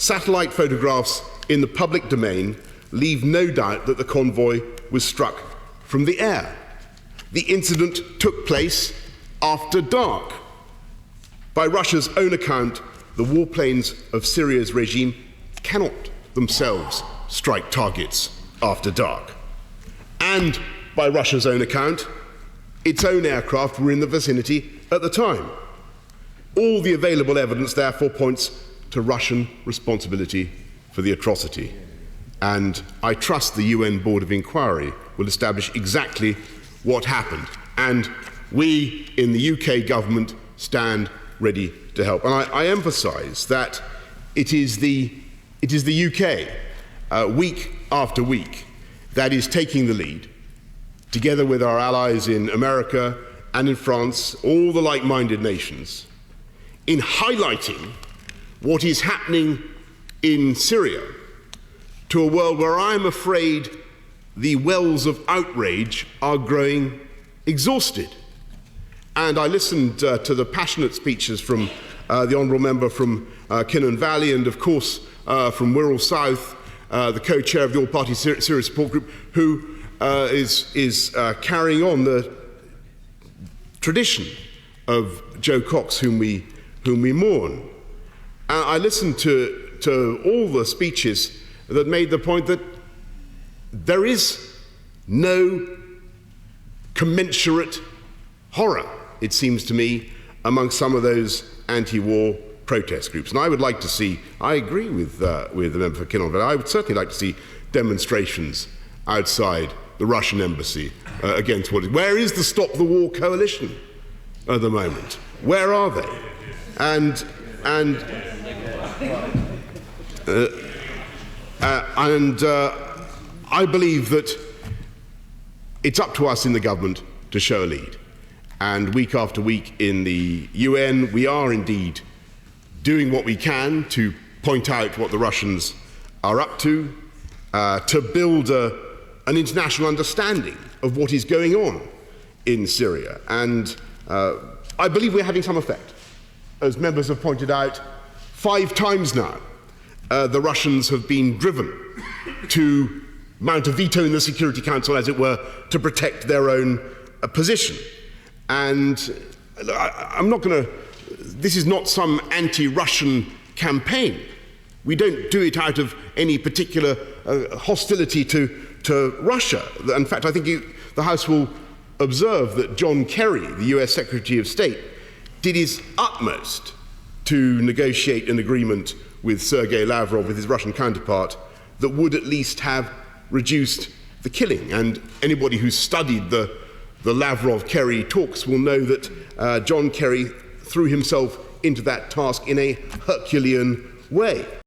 Satellite photographs in the public domain leave no doubt that the convoy was struck from the air. The incident took place after dark. By Russia's own account, the warplanes of Syria's regime cannot themselves strike targets after dark. And by Russia's own account, its own aircraft were in the vicinity at the time. All the available evidence therefore points to Russian responsibility for the atrocity. And I trust the UN Board of Inquiry will establish exactly what happened. And we in the UK government stand ready to help. And I emphasise that it is the UK, week after week, that is taking the lead, together with our allies in America and in France, all the like-minded nations, in highlighting what is happening in Syria to a world where I'm afraid the wells of outrage are growing exhausted. And I listened to the passionate speeches from the Honourable Member from Kinnan Valley and, of course, from Wirral South, the co-chair of the All-Party Syria Support Group, who is carrying on the tradition of Joe Cox, whom we mourn. I listened to all the speeches that made the point that there is no commensurate horror, it seems to me, among some of those anti-war protest groups. And I would like to see, I agree with the member for Kinnan, but I would certainly like to see demonstrations outside the Russian embassy against what is. Where is the Stop the War coalition at the moment? Where are they? And I believe that it's up to us in the government to show a lead. And week after week in the UN, we are indeed doing what we can to point out what the Russians are up to build an international understanding of what is going on in Syria. And I believe we're having some effect. As members have pointed out, 5 times now, the Russians have been driven to mount a veto in the Security Council, as it were, to protect their own position. And I'm not going to, this is not some anti-Russian campaign. We don't do it out of any particular hostility to Russia. In fact, I think the House will observe that John Kerry, the US Secretary of State, did his utmost to negotiate an agreement with Sergei Lavrov, with his Russian counterpart, that would at least have reduced the killing. And anybody who's studied the Lavrov-Kerry talks will know that John Kerry threw himself into that task in a Herculean way.